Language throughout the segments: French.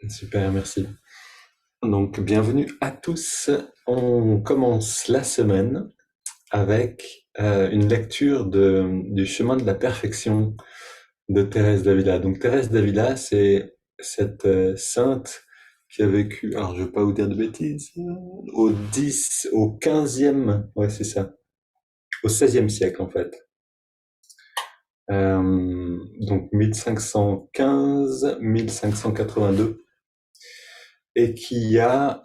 Super, merci. Donc, bienvenue à tous. On commence la semaine avec une lecture du chemin de la perfection de Thérèse d'Avila. Donc, Thérèse d'Avila, c'est cette sainte qui a vécu, alors je ne veux pas vous dire de bêtises, au 15e, ouais, c'est ça, au 16e siècle en fait. Donc 1515-1582. Et qui a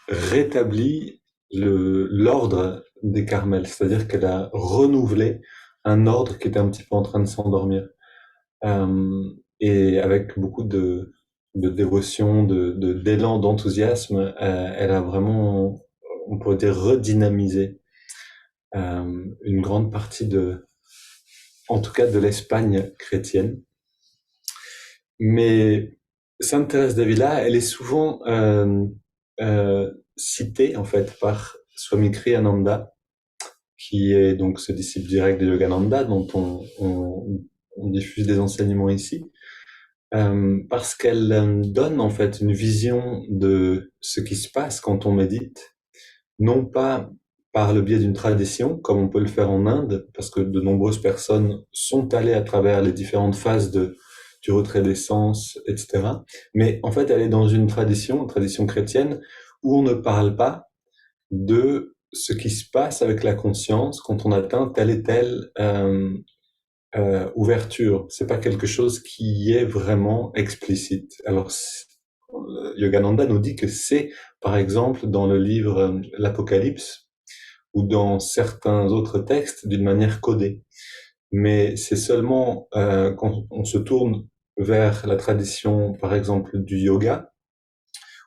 rétabli l'ordre des Carmels, c'est-à-dire qu'elle a renouvelé un ordre qui était un petit peu en train de s'endormir. Et avec beaucoup de dévotion, d'élan, d'enthousiasme, elle a vraiment, on pourrait dire, redynamisé une grande partie en tout cas de l'Espagne chrétienne. Mais Sainte Thérèse d'Avila, elle est souvent citée en fait par Swami Kriyananda, qui est donc ce disciple direct de Yogananda, dont on diffuse des enseignements ici, parce qu'elle donne en fait une vision de ce qui se passe quand on médite, non pas par le biais d'une tradition, comme on peut le faire en Inde, parce que de nombreuses personnes sont allées à travers les différentes phases du retrait des sens, etc. Mais en fait, elle est dans une tradition chrétienne, où on ne parle pas de ce qui se passe avec la conscience quand on atteint telle et telle ouverture. C'est pas quelque chose qui est vraiment explicite. Alors, Yogananda nous dit que c'est, par exemple, dans le livre l'Apocalypse, ou dans certains autres textes d'une manière codée. Mais c'est seulement quand on se tourne vers la tradition, par exemple, du yoga,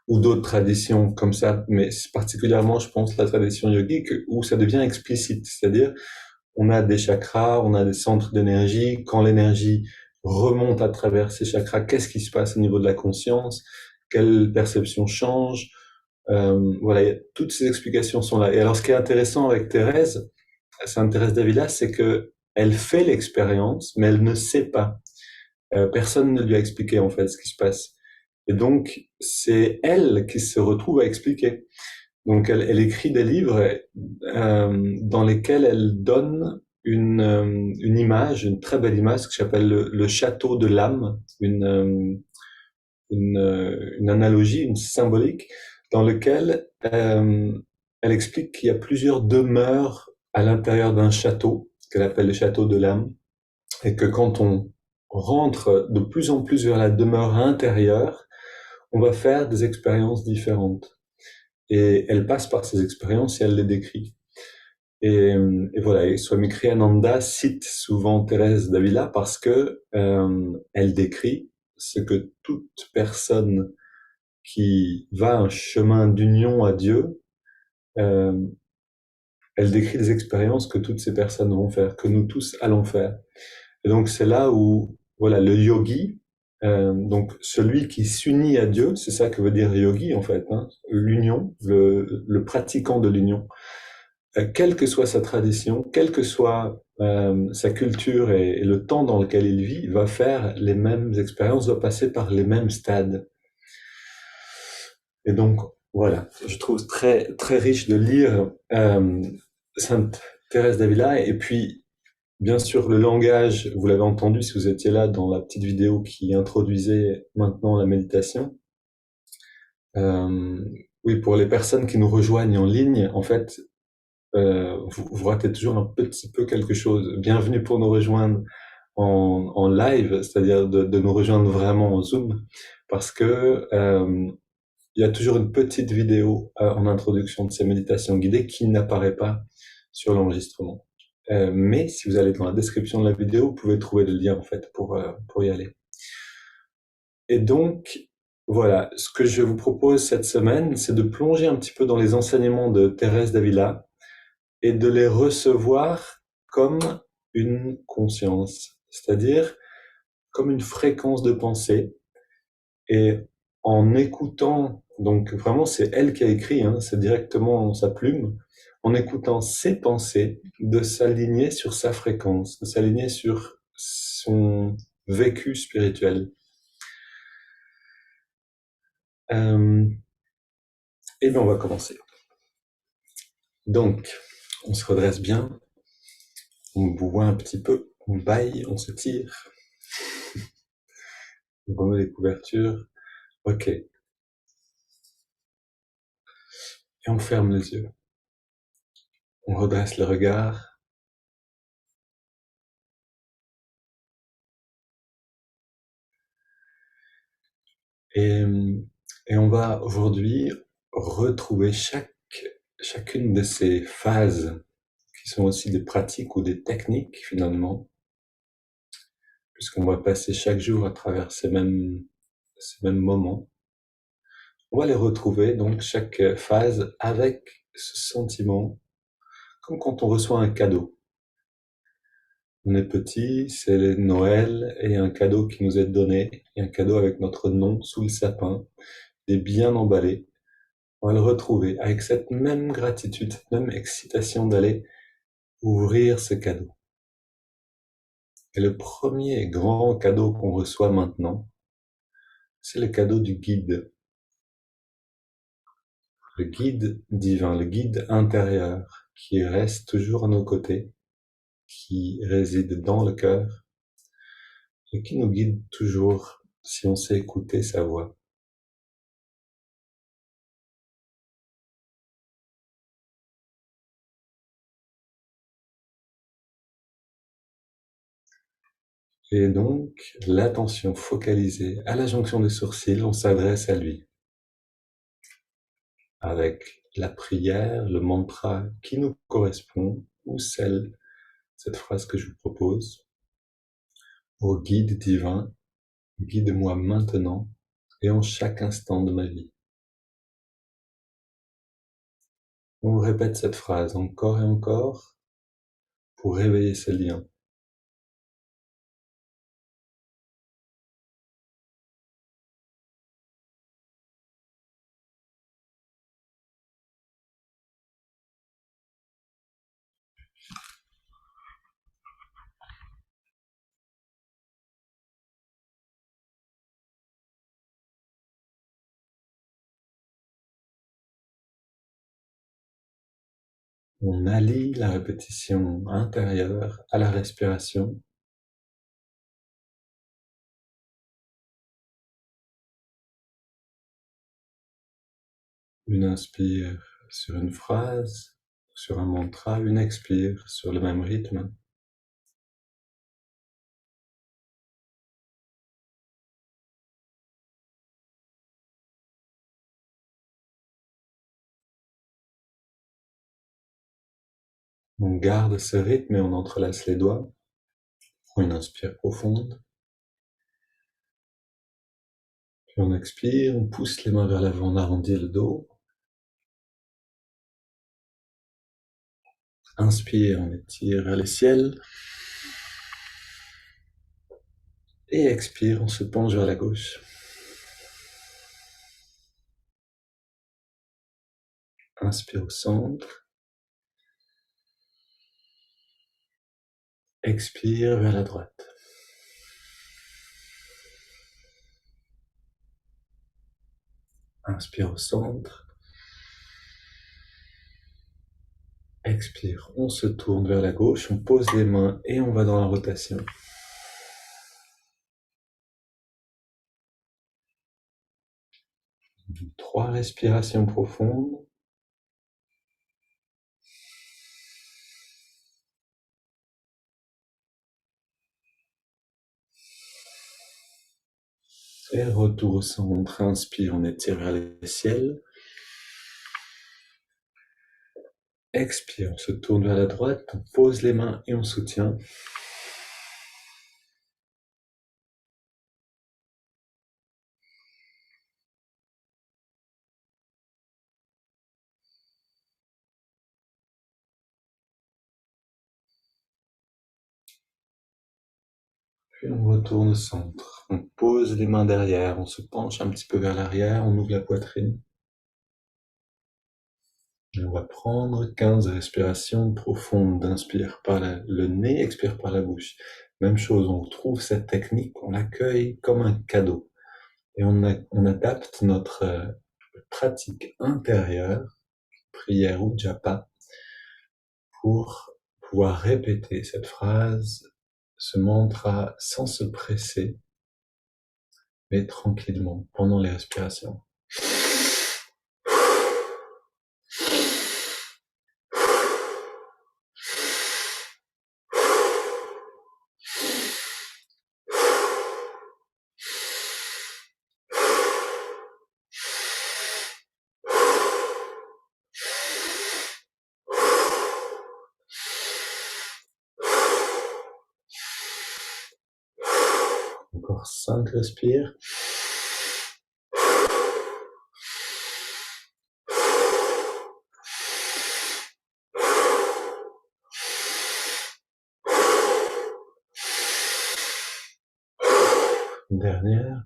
ou d'autres traditions comme ça, mais particulièrement, je pense, la tradition yogique, où ça devient explicite. C'est-à-dire, on a des chakras, on a des centres d'énergie. Quand l'énergie remonte à travers ces chakras, qu'est-ce qui se passe au niveau de la conscience? Quelle perception change? Voilà, toutes ces explications sont là. Et alors, ce qui est intéressant avec Thérèse, Sainte Thérèse d'Avila, c'est que elle fait l'expérience, mais elle ne sait pas. Personne ne lui a expliqué en fait ce qui se passe. Et donc, c'est elle qui se retrouve à expliquer. Donc, elle écrit des livres dans lesquels elle donne une image, une très belle image qui s'appelle le château de l'âme, une analogie, une symbolique, dans lequel elle explique qu'il y a plusieurs demeures à l'intérieur d'un château, qu'elle appelle le château de l'âme, et que quand on rentre de plus en plus vers la demeure intérieure, on va faire des expériences différentes. Et elle passe par ces expériences et elle les décrit. Et voilà, et Swami Kriyananda cite souvent Thérèse d'Avila parce que elle décrit ce que toute personne qui va un chemin d'union à Dieu, euh, elle décrit des expériences que toutes ces personnes vont faire, que nous tous allons faire. Et donc c'est là où voilà le yogi, donc celui qui s'unit à Dieu, c'est ça que veut dire yogi en fait, hein, l'union, le pratiquant de l'union, quelle que soit sa tradition, quelle que soit sa culture et le temps dans lequel il vit, va faire les mêmes expériences, va passer par les mêmes stades. Et donc, voilà, je trouve très, très riche de lire Sainte Thérèse d'Avila. Et puis, bien sûr, le langage, vous l'avez entendu si vous étiez là dans la petite vidéo qui introduisait maintenant la méditation. Euh, oui, pour les personnes qui nous rejoignent en ligne, en fait, vous ratez toujours un petit peu quelque chose. Bienvenue pour nous rejoindre en live, c'est-à-dire de nous rejoindre vraiment en Zoom, parce que il y a toujours une petite vidéo en introduction de ces méditations guidées qui n'apparaît pas sur l'enregistrement. Mais si vous allez dans la description de la vidéo, vous pouvez trouver le lien en fait pour y aller. Et donc, voilà, ce que je vous propose cette semaine, c'est de plonger un petit peu dans les enseignements de Thérèse d'Avila et de les recevoir comme une conscience, c'est-à-dire comme une fréquence de pensée. Et en écoutant, donc vraiment c'est elle qui a écrit, hein, c'est directement sa plume, en écoutant ses pensées, de s'aligner sur sa fréquence, de s'aligner sur son vécu spirituel. Euh, et bien, on va commencer. Donc, on se redresse bien, on boit un petit peu, on baille, on se tire, on remet les couvertures. Ok. Et on ferme les yeux. On redresse le regard. Et, et on va aujourd'hui retrouver chacune de ces phases qui sont aussi des pratiques ou des techniques finalement, puisqu'on va passer chaque jour à travers ces mêmes moments. On va les retrouver, donc chaque phase avec ce sentiment, comme quand on reçoit un cadeau. On est petit, c'est Noël, et un cadeau qui nous est donné, et un cadeau avec notre nom sous le sapin, il est bien emballé. On va le retrouver avec cette même gratitude, cette même excitation d'aller ouvrir ce cadeau. Et le premier grand cadeau qu'on reçoit maintenant, c'est le cadeau du guide. Le guide divin, le guide intérieur, qui reste toujours à nos côtés, qui réside dans le cœur et qui nous guide toujours si on sait écouter sa voix. Et donc, l'attention focalisée à la jonction des sourcils, on s'adresse à lui avec la prière, le mantra qui nous correspond ou cette phrase que je vous propose. Ô guide divin, guide-moi maintenant et en chaque instant de ma vie. On répète cette phrase encore et encore pour réveiller ce lien. On allie la répétition intérieure à la respiration. Une inspire sur une phrase, sur un mantra, une expire sur le même rythme. On garde ce rythme et on entrelace les doigts. Prends une inspire profonde. Puis on expire, on pousse les mains vers l'avant, on arrondit le dos. Inspire, on étire vers les ciels. Et expire, on se penche vers la gauche. Inspire au centre. Expire vers la droite. Inspire au centre. Expire, on se tourne vers la gauche, on pose les mains et on va dans la rotation. 3 respirations profondes. Et retour au centre. Inspire, on étire vers le ciel. Expire, on se tourne vers la droite, on pose les mains et on soutient. Puis on retourne au centre. On pose les mains derrière, on se penche un petit peu vers l'arrière, on ouvre la poitrine. Et on va prendre 15 respirations profondes. Inspire par le nez, expire par la bouche. Même chose, on retrouve cette technique, on l'accueille comme un cadeau. Et on adapte notre pratique intérieure, prière ou japa, pour pouvoir répéter cette phrase, ce mantra sans se presser, mais tranquillement pendant les respirations. Encore 5 respires. Une dernière.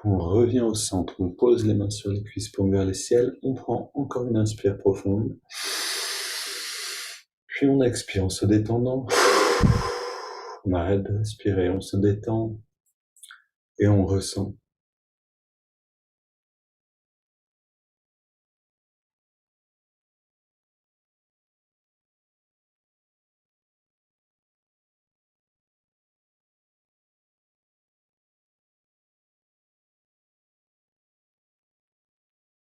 On revient au centre, on pose les mains sur les cuisses, paumes vers le ciel, on prend encore une inspire profonde. Puis on expire en se détendant. On arrête de respirer, on se détend et on ressent.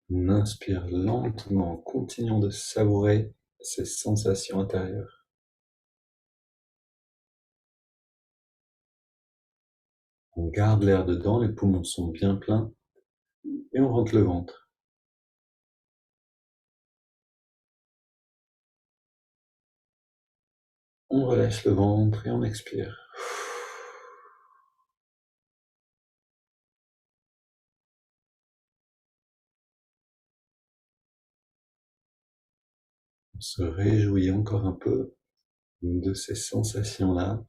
On inspire lentement en continuant de savourer ces sensations intérieures. On garde l'air dedans, les poumons sont bien pleins et on rentre le ventre. On relâche le ventre et on expire. On se réjouit encore un peu de ces sensations-là.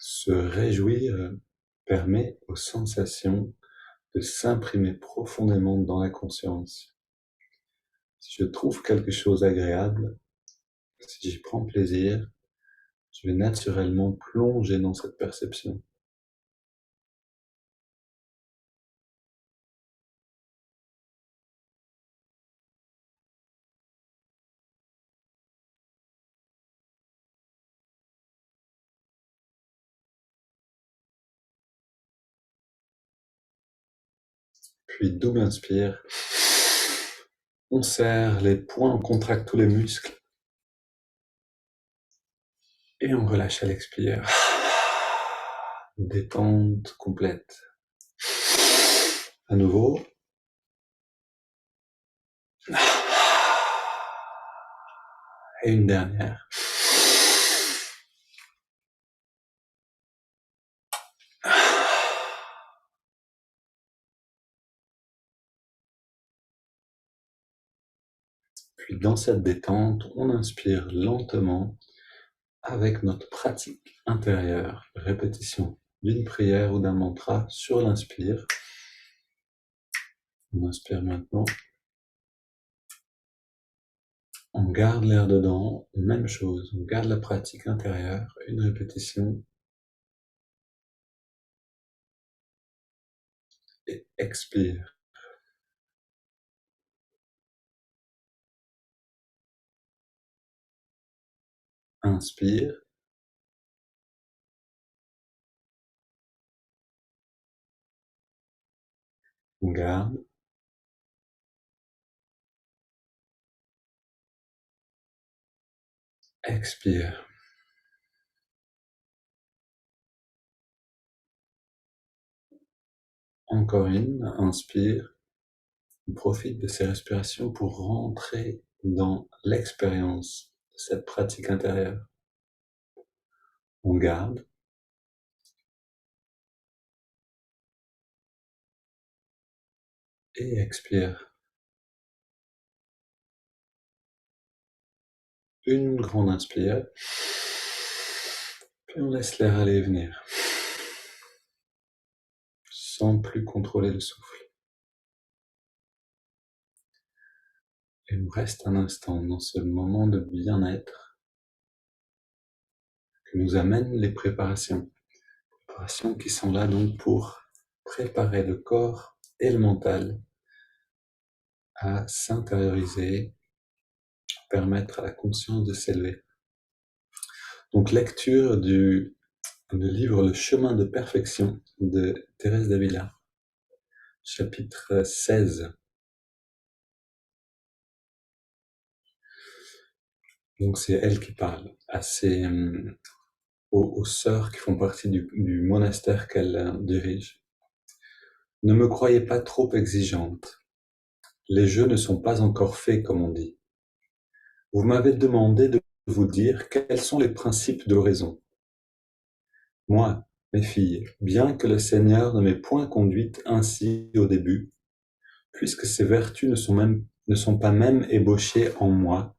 Se réjouir permet aux sensations de s'imprimer profondément dans la conscience. Si je trouve quelque chose agréable, si j'y prends plaisir, je vais naturellement plonger dans cette perception. Puis double inspire. On serre les poings, on contracte tous les muscles. Et on relâche à l'expire. Détente complète. À nouveau. Et une dernière. Puis dans cette détente, on inspire lentement avec notre pratique intérieure. Répétition d'une prière ou d'un mantra sur l'inspire. On inspire maintenant. On garde l'air dedans, même chose, on garde la pratique intérieure, une répétition, et expire. Inspire, on garde, expire. Encore une, inspire, on profite de ces respirations pour rentrer dans l'expérience de cette pratique intérieure. On garde, et expire. Une grande inspire, puis on laisse l'air aller et venir, sans plus contrôler le souffle. Et on reste un instant dans ce moment de bien-être que nous amènent les préparations. Préparations qui sont là donc pour préparer le corps et le mental à s'intérioriser, permettre à la conscience de s'élever. Donc lecture du livre Le chemin de perfection de Thérèse d'Avila, chapitre 16. Donc c'est elle qui parle à aux sœurs qui font partie du monastère qu'elle dirige. Ne me croyez pas trop exigeante. Les jeux ne sont pas encore faits, comme on dit. Vous m'avez demandé de vous dire quels sont les principes de l'oraison. Moi, mes filles, bien que le Seigneur ne m'ait point conduite ainsi au début, puisque ces vertus ne sont pas même ébauchées en moi,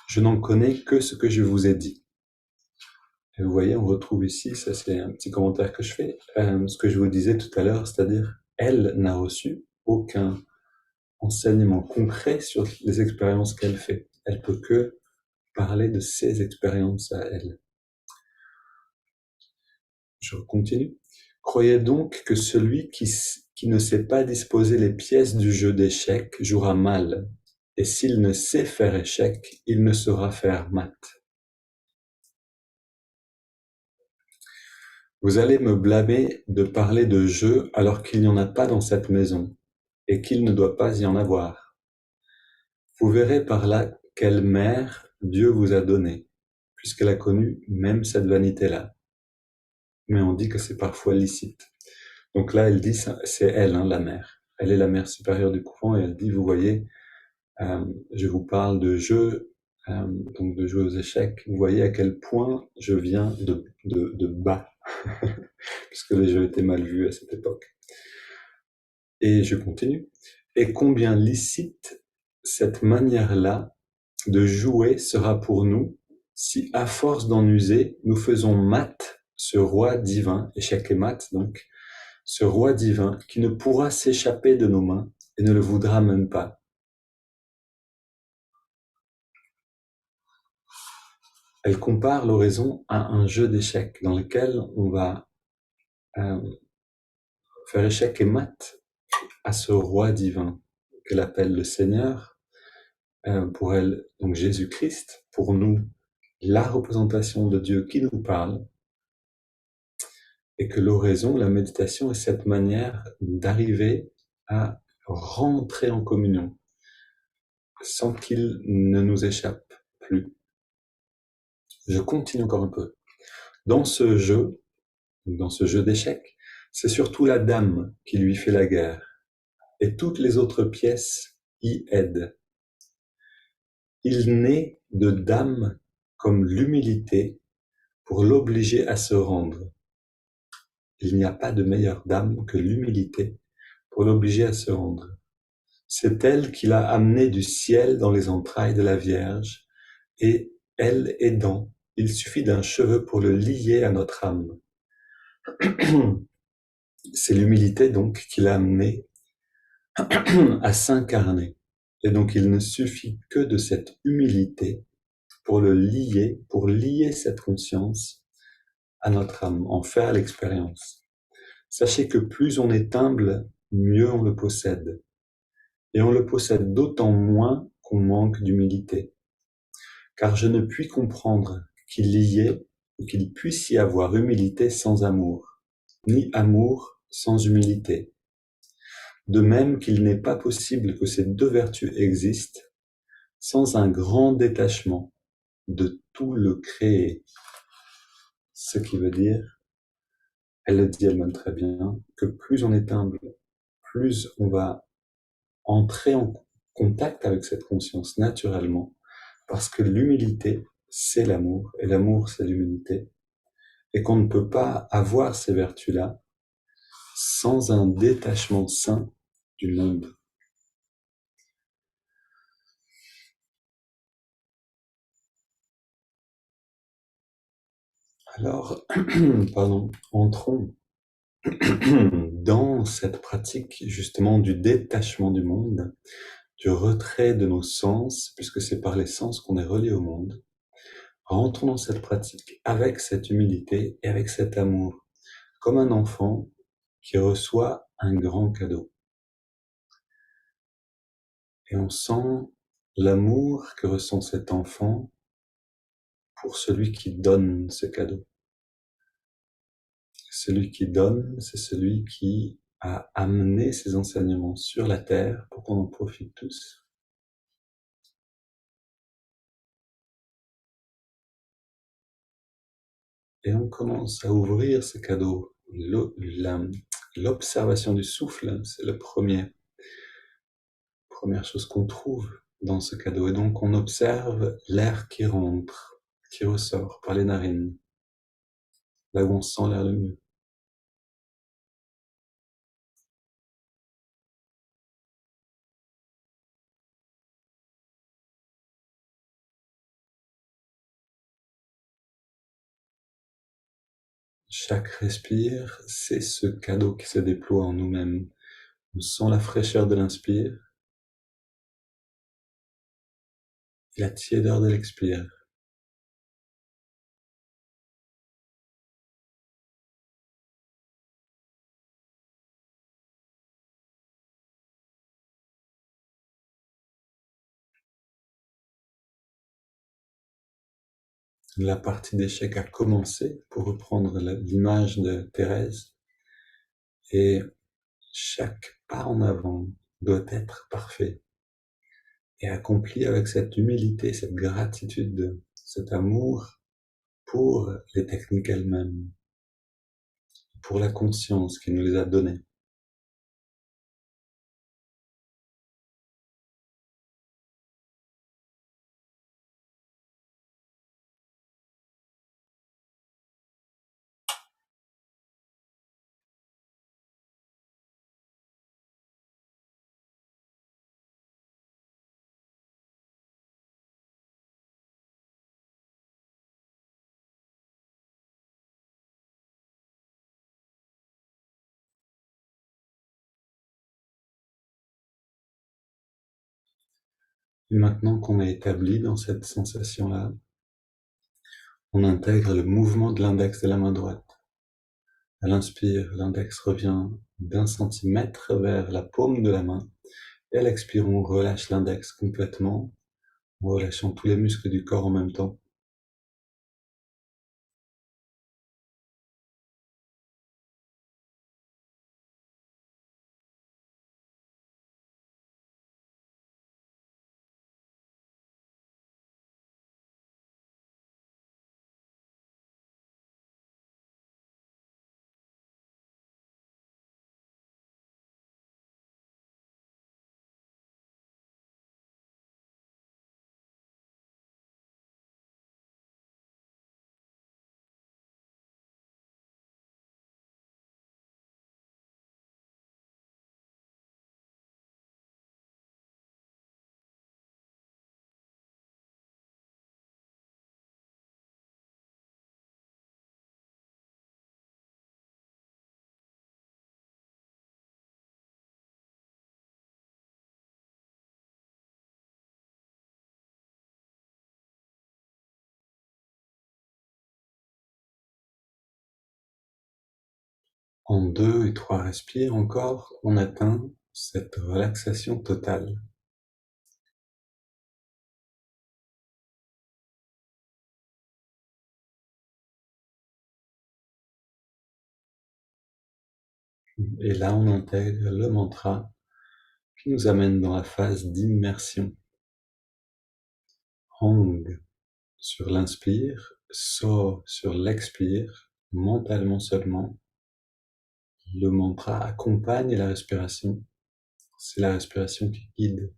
je n'en connais que ce que je vous ai dit. Et vous voyez, on retrouve ici, ça c'est un petit commentaire que je fais, ce que je vous disais tout à l'heure, c'est-à-dire, elle n'a reçu aucun enseignement concret sur les expériences qu'elle fait. Elle peut que parler de ses expériences à elle. Je continue. Croyez donc que celui qui ne sait pas disposer les pièces du jeu d'échecs jouera mal, et s'il ne sait faire échec, il ne saura faire mat. Vous allez me blâmer de parler de jeu alors qu'il n'y en a pas dans cette maison, et qu'il ne doit pas y en avoir. Vous verrez par là quelle mère Dieu vous a donnée, puisqu'elle a connu même cette vanité-là. Mais on dit que c'est parfois licite. Donc là, elle dit, c'est elle, la mère. Elle est la mère supérieure du couvent, et elle dit, vous voyez, je vous parle de jeu, donc de jouer aux échecs. Vous voyez à quel point je viens de bas, puisque les jeux étaient mal vus à cette époque. Et je continue. Et combien licite cette manière-là de jouer sera pour nous si, à force d'en user, nous faisons mat ce roi divin, échec et mat donc, ce roi divin qui ne pourra s'échapper de nos mains et ne le voudra même pas. Elle compare l'oraison à un jeu d'échecs dans lequel on va faire échec et mat à ce roi divin qu'elle appelle le Seigneur, pour elle, donc Jésus-Christ, pour nous, la représentation de Dieu qui nous parle, et que l'oraison, la méditation, est cette manière d'arriver à rentrer en communion sans qu'il ne nous échappe plus. Je continue encore un peu. Dans ce jeu d'échecs, c'est surtout la dame qui lui fait la guerre, et toutes les autres pièces y aident. Il n'est de dame comme l'humilité pour l'obliger à se rendre. Il n'y a pas de meilleure dame que l'humilité pour l'obliger à se rendre. C'est elle qui l'a amené du ciel dans les entrailles de la Vierge, et elle aidant, il suffit d'un cheveu pour le lier à notre âme. C'est l'humilité donc qui l'a amené à s'incarner. Et donc il ne suffit que de cette humilité pour lier cette conscience à notre âme, en faire l'expérience. Sachez que plus on est humble, mieux on le possède. Et on le possède d'autant moins qu'on manque d'humilité. Car je ne puis comprendre qu'il y ait ou qu'il puisse y avoir humilité sans amour, ni amour sans humilité. De même qu'il n'est pas possible que ces deux vertus existent sans un grand détachement de tout le créé. Ce qui veut dire, elle le dit elle-même très bien, que plus on est humble, plus on va entrer en contact avec cette conscience naturellement, parce que l'humilité, c'est l'amour, et l'amour, c'est l'humilité, et qu'on ne peut pas avoir ces vertus-là sans un détachement sain du monde. Alors, entrons dans cette pratique justement du détachement du monde, du retrait de nos sens, puisque c'est par les sens qu'on est relié au monde, Rentrons dans cette pratique avec cette humilité et avec cet amour, comme un enfant qui reçoit un grand cadeau. Et on sent l'amour que ressent cet enfant pour celui qui donne ce cadeau. Celui qui donne, c'est celui qui a amené ses enseignements sur la terre pour qu'on en profite tous. Et on commence à ouvrir ce cadeau. L'observation du souffle, c'est la première chose qu'on trouve dans ce cadeau. Et donc on observe l'air qui rentre, qui ressort par les narines, là où on sent l'air le mieux. Chaque respire, c'est ce cadeau qui se déploie en nous-mêmes. On sent la fraîcheur de l'inspire et la tiédeur de l'expire. La partie d'échec a commencé, pour reprendre l'image de Thérèse, et chaque pas en avant doit être parfait et accompli avec cette humilité, cette gratitude, cet amour pour les techniques elles-mêmes, pour la conscience qui nous les a données. Et maintenant qu'on est établi dans cette sensation-là, on intègre le mouvement de l'index de la main droite. À l'inspire, l'index revient d'1 centimètre vers la paume de la main. Et à l'expire, on relâche l'index complètement, en relâchant tous les muscles du corps en même temps. En 2 et 3 respires encore, on atteint cette relaxation totale. Et là, on intègre le mantra qui nous amène dans la phase d'immersion. Hong sur l'inspire, So sur l'expire, mentalement seulement. Le mantra accompagne la respiration. C'est la respiration qui guide.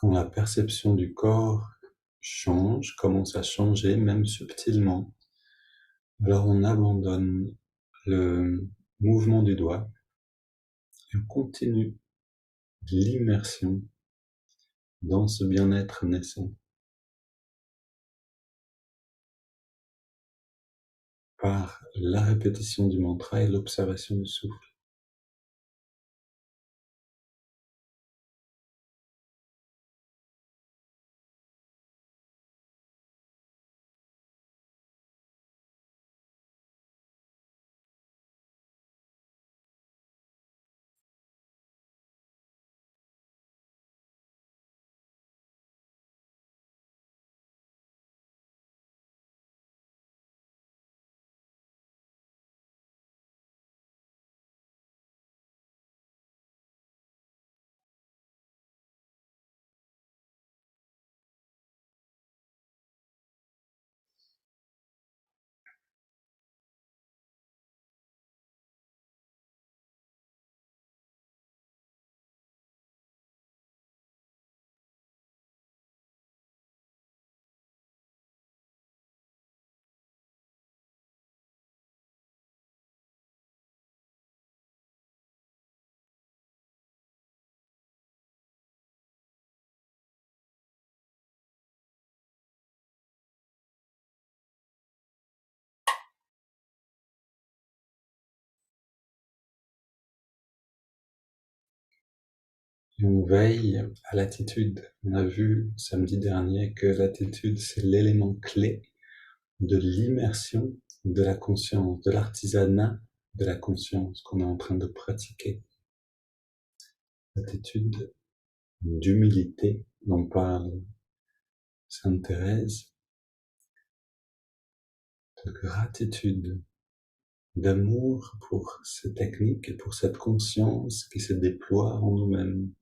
quand la perception du corps change, commence à changer, même subtilement, alors on abandonne le mouvement du doigt et on continue l'immersion dans ce bien-être naissant par la répétition du mantra et l'observation du souffle. Et on veille à l'attitude. On a vu samedi dernier que l'attitude, c'est l'élément clé de l'immersion de la conscience, de l'artisanat de la conscience qu'on est en train de pratiquer. L'attitude d'humilité dont parle Sainte Thérèse, de gratitude, d'amour pour ces techniques et pour cette conscience qui se déploie en nous-mêmes.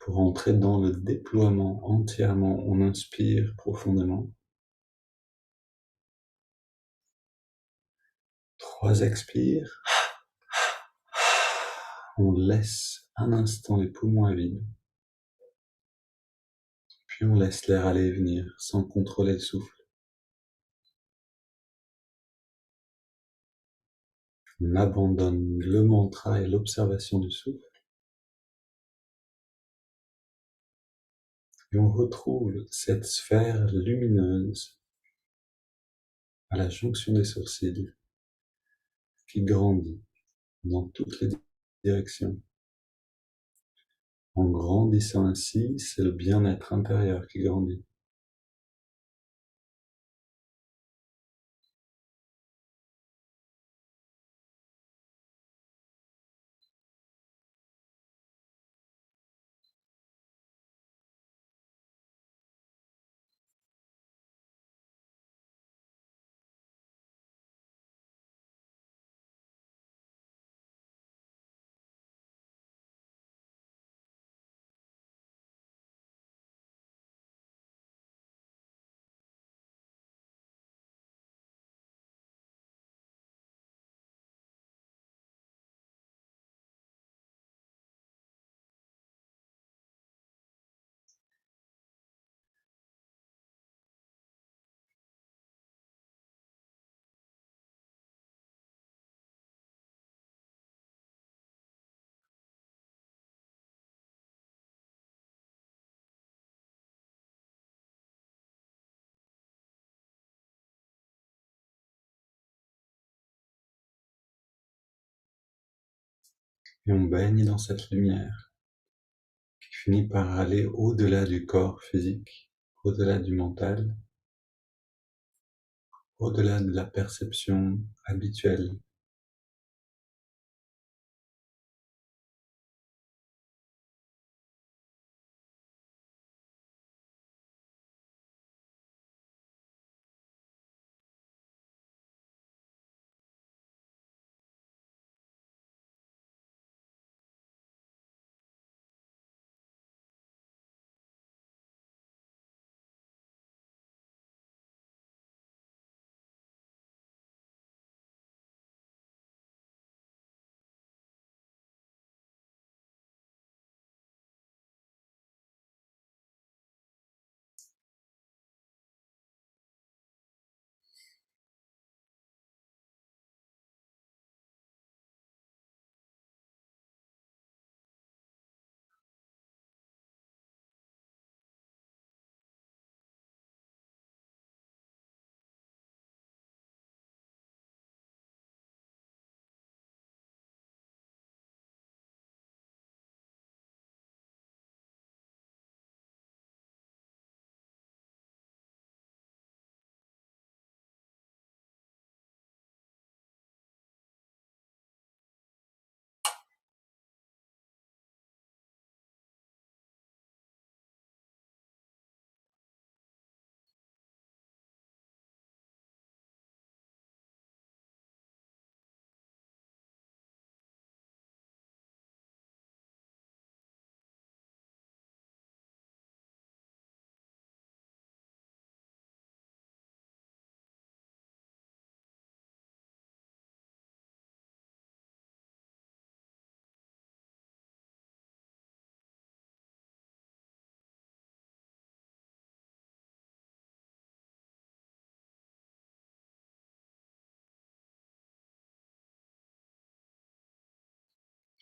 Pour entrer dans le déploiement entièrement, on inspire profondément. 3 expires. On laisse un instant les poumons à vide. Puis on laisse l'air aller et venir sans contrôler le souffle. On abandonne le mantra et l'observation du souffle. Et on retrouve cette sphère lumineuse à la jonction des sourcils qui grandit dans toutes les directions. En grandissant ainsi, c'est le bien-être intérieur qui grandit. Et on baigne dans cette lumière qui finit par aller au-delà du corps physique, au-delà du mental, au-delà de la perception habituelle.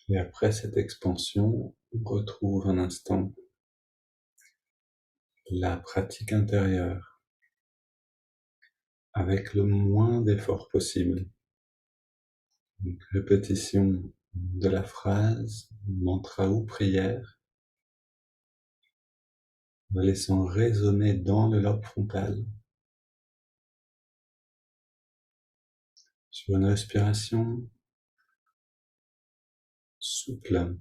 Et après cette expansion, on retrouve un instant la pratique intérieure avec le moins d'effort possible. Donc, répétition de la phrase, mantra ou prière, en la laissant résonner dans le lobe frontal sur une respiration souple,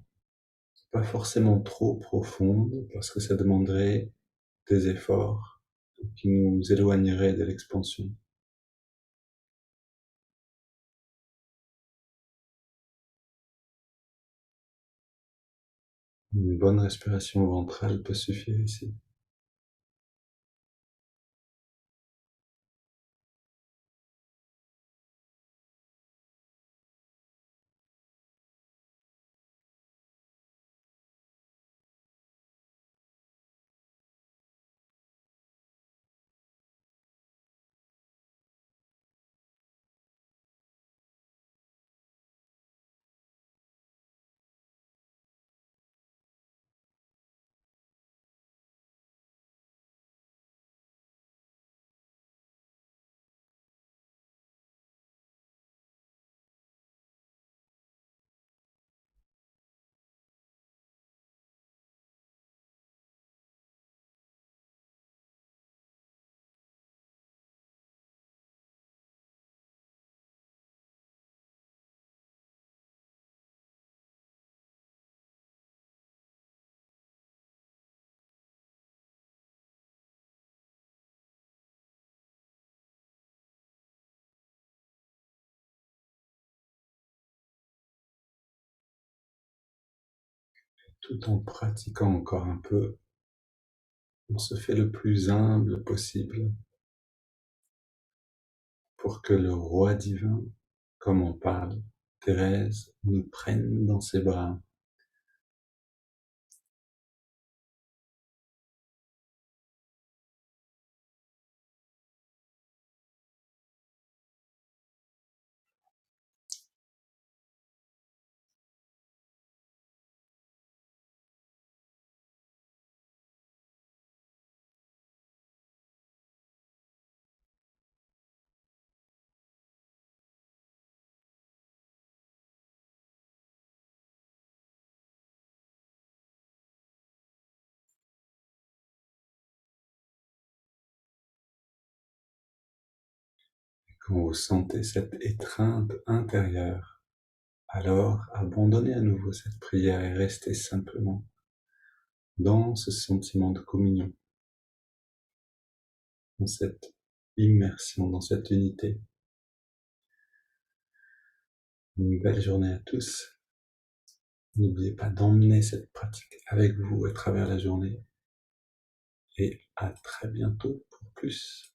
pas forcément trop profonde parce que ça demanderait des efforts qui nous éloigneraient de l'expansion. Une bonne respiration ventrale peut suffire ici. Tout en pratiquant encore un peu, on se fait le plus humble possible pour que le roi divin, comme on parle, Thérèse, nous prenne dans ses bras. Quand vous sentez cette étreinte intérieure, alors abandonnez à nouveau cette prière et restez simplement dans ce sentiment de communion, dans cette immersion, dans cette unité. Une belle journée à tous. N'oubliez pas d'emmener cette pratique avec vous à travers la journée et à très bientôt pour plus.